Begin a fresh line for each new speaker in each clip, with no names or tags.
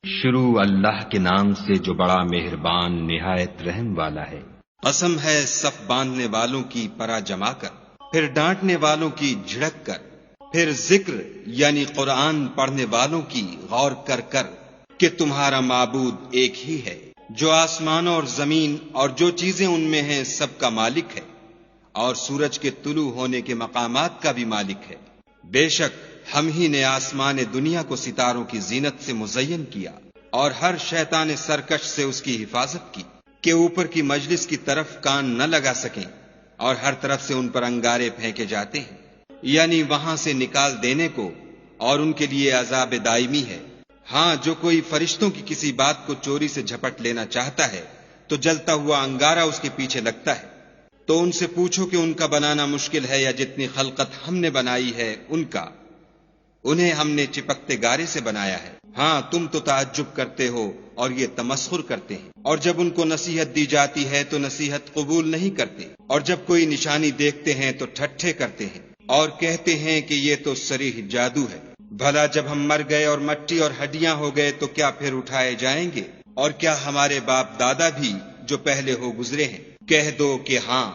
شروع اللہ کے نام سے جو بڑا مہربان نہایت رحم والا ہے۔
قسم ہے صف باندھنے والوں کی پرا جما کر، پھر ڈانٹنے والوں کی جھڑک کر، پھر ذکر یعنی قرآن پڑھنے والوں کی غور کر کر کہ تمہارا معبود ایک ہی ہے، جو آسمانوں اور زمین اور جو چیزیں ان میں ہیں سب کا مالک ہے، اور سورج کے طلوع ہونے کے مقامات کا بھی مالک ہے۔ بے شک ہم ہی نے آسمان دنیا کو ستاروں کی زینت سے مزین کیا اور ہر شیطان سرکش سے اس کی حفاظت کی کہ اوپر کی مجلس کی طرف کان نہ لگا سکیں، اور ہر طرف سے ان پر انگارے پھینکے جاتے ہیں، یعنی وہاں سے نکال دینے کو، اور ان کے لیے عذاب دائمی ہے۔ ہاں، جو کوئی فرشتوں کی کسی بات کو چوری سے جھپٹ لینا چاہتا ہے تو جلتا ہوا انگارہ اس کے پیچھے لگتا ہے۔ تو ان سے پوچھو کہ ان کا بنانا مشکل ہے یا جتنی خلقت ہم نے بنائی ہے ان کا، انہیں ہم نے چپکتے گارے سے بنایا ہے۔ ہاں، تم تو تعجب کرتے ہو اور یہ تمسخر کرتے ہیں، اور جب ان کو نصیحت دی جاتی ہے تو نصیحت قبول نہیں کرتے، اور جب کوئی نشانی دیکھتے ہیں تو ٹھٹھے کرتے ہیں اور کہتے ہیں کہ یہ تو صریح جادو ہے۔ بھلا جب ہم مر گئے اور مٹی اور ہڈیاں ہو گئے تو کیا پھر اٹھائے جائیں گے؟ اور کیا ہمارے باپ دادا بھی جو پہلے ہو گزرے ہیں؟ کہہ دو کہ ہاں،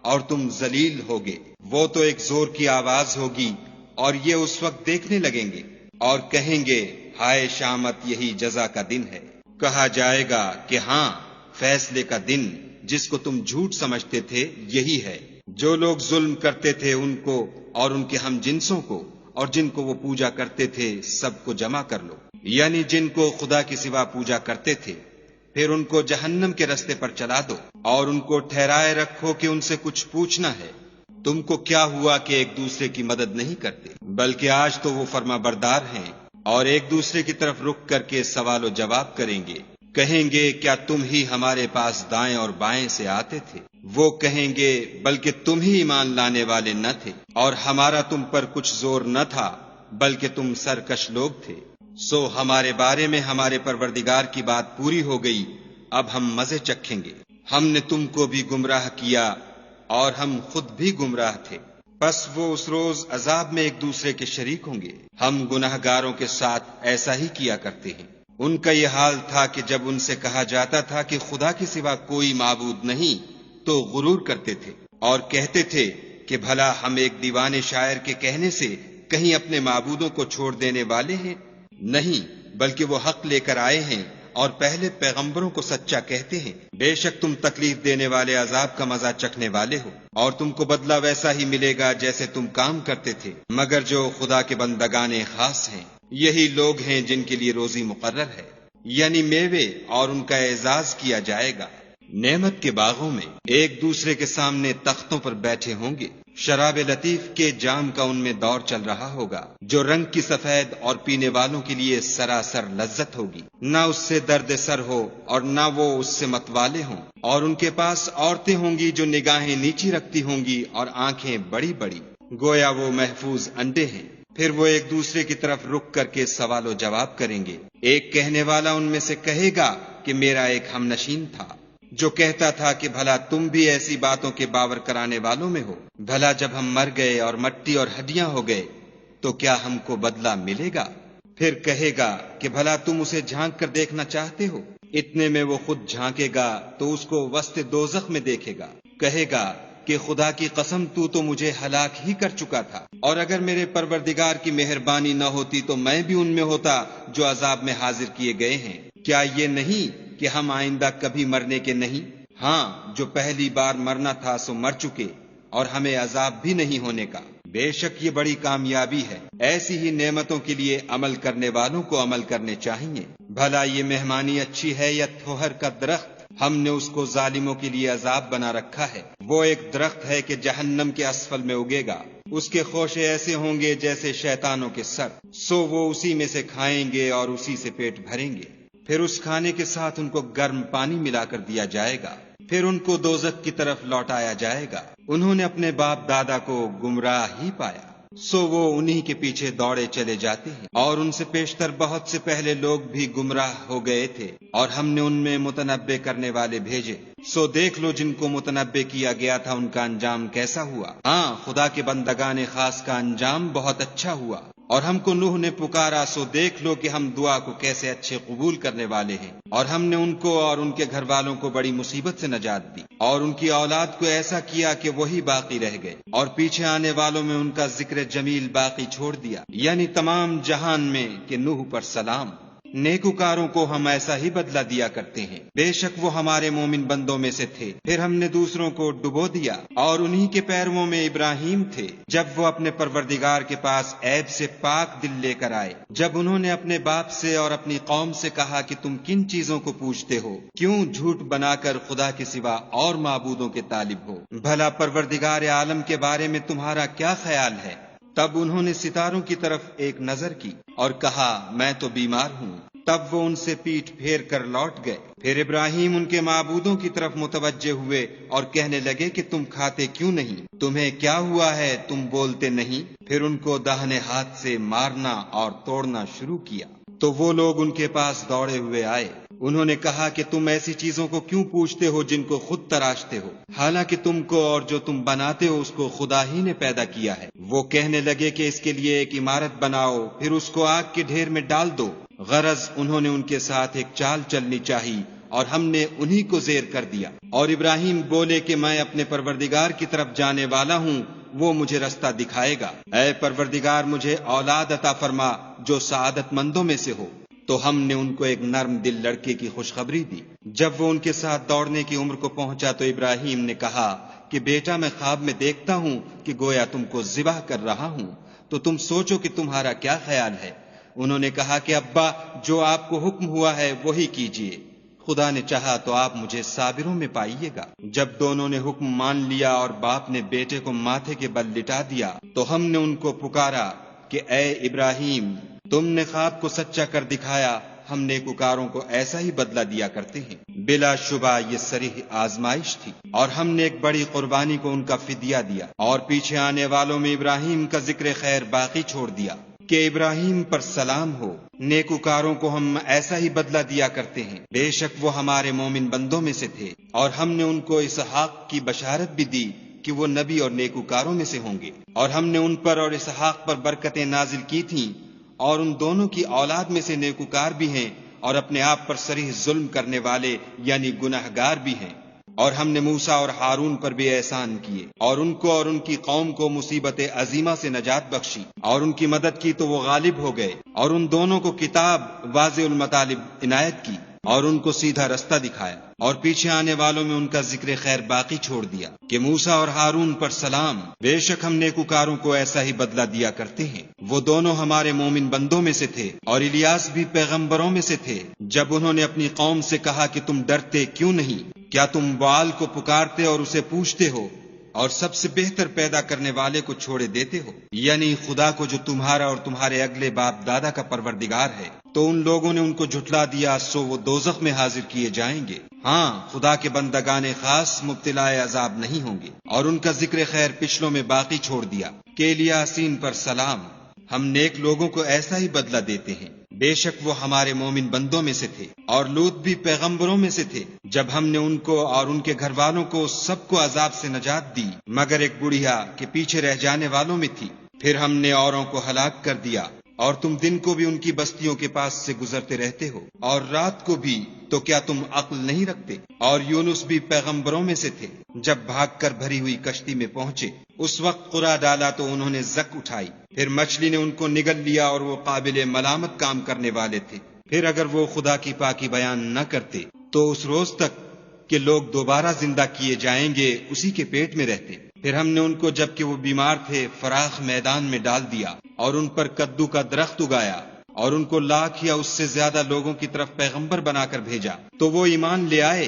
اور تم ذلیل ہوگے۔ وہ تو ایک زور کی آواز ہوگی اور یہ اس وقت دیکھنے لگیں گے اور کہیں گے ہائے شامت، یہی جزا کا دن ہے۔ کہا جائے گا کہ ہاں، فیصلے کا دن جس کو تم جھوٹ سمجھتے تھے یہی ہے۔ جو لوگ ظلم کرتے تھے ان کو اور ان کے ہم جنسوں کو اور جن کو وہ پوجا کرتے تھے سب کو جمع کر لو، یعنی جن کو خدا کے سوا پوجا کرتے تھے، پھر ان کو جہنم کے رستے پر چلا دو، اور ان کو ٹھہرائے رکھو کہ ان سے کچھ پوچھنا ہے۔ تم کو کیا ہوا کہ ایک دوسرے کی مدد نہیں کرتے؟ بلکہ آج تو وہ فرما بردار ہیں اور ایک دوسرے کی طرف رخ کر کے سوال و جواب کریں گے۔ کہیں گے کیا تم ہی ہمارے پاس دائیں اور بائیں سے آتے تھے؟ وہ کہیں گے بلکہ تم ہی ایمان لانے والے نہ تھے، اور ہمارا تم پر کچھ زور نہ تھا، بلکہ تم سرکش لوگ تھے۔ سو ہمارے بارے میں ہمارے پروردگار کی بات پوری ہو گئی، اب ہم مزے چکھیں گے۔ ہم نے تم کو بھی گمراہ کیا اور ہم خود بھی گمراہ تھے، پس وہ اس روز عذاب میں ایک دوسرے کے شریک ہوں گے۔ ہم گناہگاروں کے ساتھ ایسا ہی کیا کرتے ہیں۔ ان کا یہ حال تھا کہ جب ان سے کہا جاتا تھا کہ خدا کے سوا کوئی معبود نہیں تو غرور کرتے تھے اور کہتے تھے کہ بھلا ہم ایک دیوانے شاعر کے کہنے سے کہیں اپنے معبودوں کو چھوڑ دینے والے ہیں؟ نہیں، بلکہ وہ حق لے کر آئے ہیں اور پہلے پیغمبروں کو سچا کہتے ہیں۔ بے شک تم تکلیف دینے والے عذاب کا مزہ چکھنے والے ہو، اور تم کو بدلہ ویسا ہی ملے گا جیسے تم کام کرتے تھے، مگر جو خدا کے بندگان خاص ہیں یہی لوگ ہیں جن کے لیے روزی مقرر ہے، یعنی میوے، اور ان کا اعزاز کیا جائے گا۔ نعمت کے باغوں میں ایک دوسرے کے سامنے تختوں پر بیٹھے ہوں گے، شراب لطیف کے جام کا ان میں دور چل رہا ہوگا، جو رنگ کی سفید اور پینے والوں کے لیے سراسر لذت ہوگی، نہ اس سے درد سر ہو اور نہ وہ اس سے متوالے ہوں۔ اور ان کے پاس عورتیں ہوں گی جو نگاہیں نیچی رکھتی ہوں گی اور آنکھیں بڑی بڑی، گویا وہ محفوظ انڈے ہیں۔ پھر وہ ایک دوسرے کی طرف رک کر کے سوال و جواب کریں گے۔ ایک کہنے والا ان میں سے کہے گا کہ میرا ایک ہم نشین تھا جو کہتا تھا کہ بھلا تم بھی ایسی باتوں کے باور کرانے والوں میں ہو؟ بھلا جب ہم مر گئے اور مٹی اور ہڈیاں ہو گئے تو کیا ہم کو بدلہ ملے گا؟ پھر کہے گا کہ بھلا تم اسے جھانک کر دیکھنا چاہتے ہو؟ اتنے میں وہ خود جھانکے گا تو اس کو وسط دوزخ میں دیکھے گا، کہے گا کہ خدا کی قسم تو مجھے ہلاک ہی کر چکا تھا، اور اگر میرے پروردگار کی مہربانی نہ ہوتی تو میں بھی ان میں ہوتا جو عذاب میں حاضر کیے گئے ہیں۔ کیا یہ نہیں کہ ہم آئندہ کبھی مرنے کے نہیں؟ ہاں، جو پہلی بار مرنا تھا سو مر چکے، اور ہمیں عذاب بھی نہیں ہونے کا۔ بے شک یہ بڑی کامیابی ہے۔ ایسی ہی نعمتوں کے لیے عمل کرنے والوں کو عمل کرنے چاہیے۔ بھلا یہ مہمانی اچھی ہے یا تھوہر کا درخت؟ ہم نے اس کو ظالموں کے لیے عذاب بنا رکھا ہے۔ وہ ایک درخت ہے کہ جہنم کے اسفل میں اگے گا، اس کے خوشے ایسے ہوں گے جیسے شیطانوں کے سر، سو وہ اسی میں سے کھائیں گے اور اسی سے پیٹ بھریں گے۔ پھر اس کھانے کے ساتھ ان کو گرم پانی ملا کر دیا جائے گا، پھر ان کو دوزخ کی طرف لوٹایا جائے گا۔ انہوں نے اپنے باپ دادا کو گمراہ ہی پایا، سو وہ انہی کے پیچھے دوڑے چلے جاتے ہیں، اور ان سے پیشتر بہت سے پہلے لوگ بھی گمراہ ہو گئے تھے، اور ہم نے ان میں متنبع کرنے والے بھیجے، سو دیکھ لو جن کو متنبع کیا گیا تھا ان کا انجام کیسا ہوا۔ ہاں، خدا کے بندگان خاص کا انجام بہت اچھا ہوا، اور ہم کو نوح نے پکارا سو دیکھ لو کہ ہم دعا کو کیسے اچھے قبول کرنے والے ہیں، اور ہم نے ان کو اور ان کے گھر والوں کو بڑی مصیبت سے نجات دی، اور ان کی اولاد کو ایسا کیا کہ وہی باقی رہ گئے، اور پیچھے آنے والوں میں ان کا ذکر جمیل باقی چھوڑ دیا، یعنی تمام جہان میں کہ نوح پر سلام۔ نیکوکاروں کو ہم ایسا ہی بدلہ دیا کرتے ہیں، بے شک وہ ہمارے مومن بندوں میں سے تھے، پھر ہم نے دوسروں کو ڈبو دیا، اور انہی کے پیرووں میں ابراہیم تھے جب وہ اپنے پروردگار کے پاس عیب سے پاک دل لے کر آئے، جب انہوں نے اپنے باپ سے اور اپنی قوم سے کہا کہ تم کن چیزوں کو پوچھتے ہو، کیوں جھوٹ بنا کر خدا کے سوا اور معبودوں کے طالب ہو، بھلا پروردگار عالم کے بارے میں تمہارا کیا خیال ہے؟ تب انہوں نے ستاروں کی طرف ایک نظر کی اور کہا میں تو بیمار ہوں، تب وہ ان سے پیٹھ پھیر کر لوٹ گئے۔ پھر ابراہیم ان کے معبودوں کی طرف متوجہ ہوئے اور کہنے لگے کہ تم کھاتے کیوں نہیں؟ تمہیں کیا ہوا ہے؟ تم بولتے نہیں؟ پھر ان کو داہنے ہاتھ سے مارنا اور توڑنا شروع کیا تو وہ لوگ ان کے پاس دوڑے ہوئے آئے۔ انہوں نے کہا کہ تم ایسی چیزوں کو کیوں پوچھتے ہو جن کو خود تراشتے ہو، حالانکہ تم کو اور جو تم بناتے ہو اس کو خدا ہی نے پیدا کیا ہے۔ وہ کہنے لگے کہ اس کے لیے ایک عمارت بناؤ، پھر اس کو آگ کے ڈھیر میں ڈال دو۔ غرض انہوں نے ان کے ساتھ ایک چال چلنی چاہی اور ہم نے انہی کو زیر کر دیا۔ اور ابراہیم بولے کہ میں اپنے پروردگار کی طرف جانے والا ہوں، وہ مجھے رستہ دکھائے گا۔ اے پروردگار مجھے اولاد عطا فرما جو سعادت مندوں میں سے ہو۔ تو ہم نے ان کو ایک نرم دل لڑکے کی خوشخبری دی۔ جب وہ ان کے ساتھ دوڑنے کی عمر کو پہنچا تو ابراہیم نے کہا کہ بیٹا میں خواب میں دیکھتا ہوں کہ گویا تم کو ذبح کر رہا ہوں، تو تم سوچو کہ تمہارا کیا خیال ہے؟ انہوں نے کہا کہ ابا جو آپ کو حکم ہوا ہے وہی کیجیے، خدا نے چاہا تو آپ مجھے صابروں میں پائیے گا۔ جب دونوں نے حکم مان لیا اور باپ نے بیٹے کو ماتھے کے بل لٹا دیا تو ہم نے ان کو پکارا کہ اے ابراہیم تم نے خواب کو سچا کر دکھایا، ہم نیکوکاروں کو ایسا ہی بدلہ دیا کرتے ہیں۔ بلا شبہ یہ صریح آزمائش تھی، اور ہم نے ایک بڑی قربانی کو ان کا فدیہ دیا، اور پیچھے آنے والوں میں ابراہیم کا ذکر خیر باقی چھوڑ دیا کہ ابراہیم پر سلام ہو۔ نیکوکاروں کو ہم ایسا ہی بدلہ دیا کرتے ہیں، بے شک وہ ہمارے مومن بندوں میں سے تھے، اور ہم نے ان کو اسحاق کی بشارت بھی دی کہ وہ نبی اور نیکوکاروں میں سے ہوں گے، اور ہم نے ان پر اور اسحاق پر برکتیں نازل کی تھیں، اور ان دونوں کی اولاد میں سے نیکوکار بھی ہیں اور اپنے آپ پر صریح ظلم کرنے والے یعنی گناہگار بھی ہیں۔ اور ہم نے موسیٰ اور ہارون پر بھی احسان کیے، اور ان کو اور ان کی قوم کو مصیبت عظیمہ سے نجات بخشی، اور ان کی مدد کی تو وہ غالب ہو گئے، اور ان دونوں کو کتاب واضح المطالب عنایت کی، اور ان کو سیدھا رستہ دکھایا، اور پیچھے آنے والوں میں ان کا ذکر خیر باقی چھوڑ دیا کہ موسیٰ اور ہارون پر سلام، بے شک ہم نیکوکاروں کو ایسا ہی بدلہ دیا کرتے ہیں۔ وہ دونوں ہمارے مومن بندوں میں سے تھے، اور الیاس بھی پیغمبروں میں سے تھے۔ جب انہوں نے اپنی قوم سے کہا کہ تم ڈرتے کیوں نہیں؟ کیا تم بعال کو پکارتے اور اسے پوچھتے ہو، اور سب سے بہتر پیدا کرنے والے کو چھوڑے دیتے ہو، یعنی خدا کو جو تمہارا اور تمہارے اگلے باپ دادا کا پروردگار ہے؟ تو ان لوگوں نے ان کو جھٹلا دیا، سو وہ دوزخ میں حاضر کیے جائیں گے۔ ہاں خدا کے بندگان خاص مبتلا عذاب نہیں ہوں گے۔ اور ان کا ذکر خیر پچھلوں میں باقی چھوڑ دیا کہ الیاسین پر سلام، ہم نیک لوگوں کو ایسا ہی بدلہ دیتے ہیں، بے شک وہ ہمارے مومن بندوں میں سے تھے۔ اور لوط بھی پیغمبروں میں سے تھے، جب ہم نے ان کو اور ان کے گھر والوں کو سب کو عذاب سے نجات دی مگر ایک بڑھیا کہ پیچھے رہ جانے والوں میں تھی، پھر ہم نے اوروں کو ہلاک کر دیا۔ اور تم دن کو بھی ان کی بستیوں کے پاس سے گزرتے رہتے ہو، اور رات کو بھی، تو کیا تم عقل نہیں رکھتے؟ اور یونس بھی پیغمبروں میں سے تھے، جب بھاگ کر بھری ہوئی کشتی میں پہنچے، اس وقت قرع ڈالا تو انہوں نے زک اٹھائی، پھر مچھلی نے ان کو نگل لیا، اور وہ قابل ملامت کام کرنے والے تھے۔ پھر اگر وہ خدا کی پاکی بیان نہ کرتے تو اس روز تک کہ لوگ دوبارہ زندہ کیے جائیں گے اسی کے پیٹ میں رہتے۔ پھر ہم نے ان کو جبکہ وہ بیمار تھے فراخ میدان میں ڈال دیا، اور ان پر کدو کا درخت اگایا، اور ان کو 1,00,000 یا اس سے زیادہ لوگوں کی طرف پیغمبر بنا کر بھیجا، تو وہ ایمان لے آئے،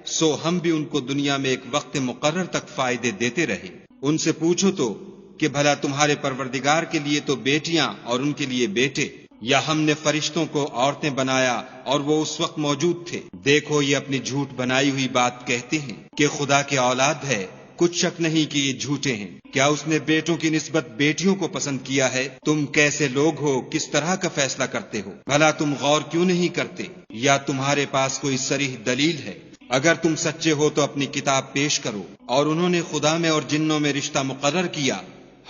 سو ہم بھی ان کو دنیا میں ایک وقت مقرر تک فائدے دیتے رہے۔ ان سے پوچھو تو کہ بھلا تمہارے پروردگار کے لیے تو بیٹیاں اور ان کے لیے بیٹے، یا ہم نے فرشتوں کو عورتیں بنایا اور وہ اس وقت موجود تھے؟ دیکھو یہ اپنی جھوٹ بنائی ہوئی بات کہتے ہیں کہ خدا کی اولاد ہے، کچھ شک نہیں کہ یہ جھوٹے ہیں۔ کیا اس نے بیٹوں کی نسبت بیٹیوں کو پسند کیا ہے؟ تم کیسے لوگ ہو، کس طرح کا فیصلہ کرتے ہو؟ بھلا تم غور کیوں نہیں کرتے؟ یا تمہارے پاس کوئی صریح دلیل ہے؟ اگر تم سچے ہو تو اپنی کتاب پیش کرو۔ اور انہوں نے خدا میں اور جنوں میں رشتہ مقرر کیا،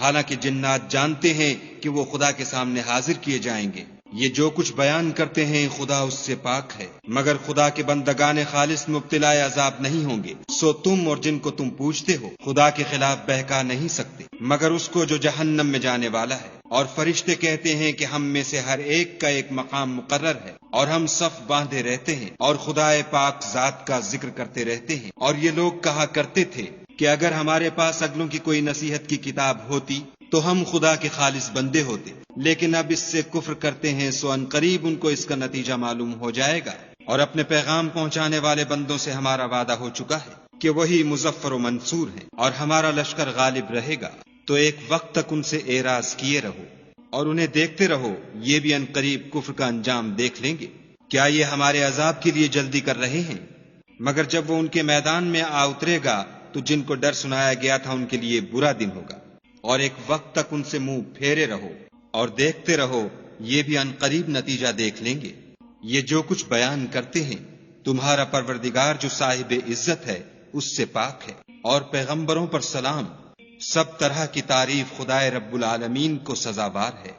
حالانکہ جنات جانتے ہیں کہ وہ خدا کے سامنے حاضر کیے جائیں گے۔ یہ جو کچھ بیان کرتے ہیں خدا اس سے پاک ہے، مگر خدا کے بندگان خالص مبتلا عذاب نہیں ہوں گے۔ سو تم اور جن کو تم پوچھتے ہو خدا کے خلاف بہکا نہیں سکتے مگر اس کو جو جہنم میں جانے والا ہے۔ اور فرشتے کہتے ہیں کہ ہم میں سے ہر ایک کا ایک مقام مقرر ہے، اور ہم صف باندھے رہتے ہیں اور خدا پاک ذات کا ذکر کرتے رہتے ہیں۔ اور یہ لوگ کہا کرتے تھے کہ اگر ہمارے پاس اگلوں کی کوئی نصیحت کی کتاب ہوتی تو ہم خدا کے خالص بندے ہوتے، لیکن اب اس سے کفر کرتے ہیں، سو ان قریب ان کو اس کا نتیجہ معلوم ہو جائے گا۔ اور اپنے پیغام پہنچانے والے بندوں سے ہمارا وعدہ ہو چکا ہے کہ وہی مظفر و منصور ہیں، اور ہمارا لشکر غالب رہے گا۔ تو ایک وقت تک ان سے اعراض کیے رہو اور انہیں دیکھتے رہو، یہ بھی ان قریب کفر کا انجام دیکھ لیں گے۔ کیا یہ ہمارے عذاب کے لیے جلدی کر رہے ہیں؟ مگر جب وہ ان کے میدان میں آ اترے گا تو جن کو ڈر سنایا گیا تھا ان کے لیے برا دن ہوگا۔ اور ایک وقت تک ان سے منہ پھیرے رہو اور دیکھتے رہو، یہ بھی ان قریب نتیجہ دیکھ لیں گے۔ یہ جو کچھ بیان کرتے ہیں تمہارا پروردگار جو صاحب عزت ہے اس سے پاک ہے، اور پیغمبروں پر سلام۔ سب طرح کی تعریف خدائے رب العالمین کو سزاوار ہے۔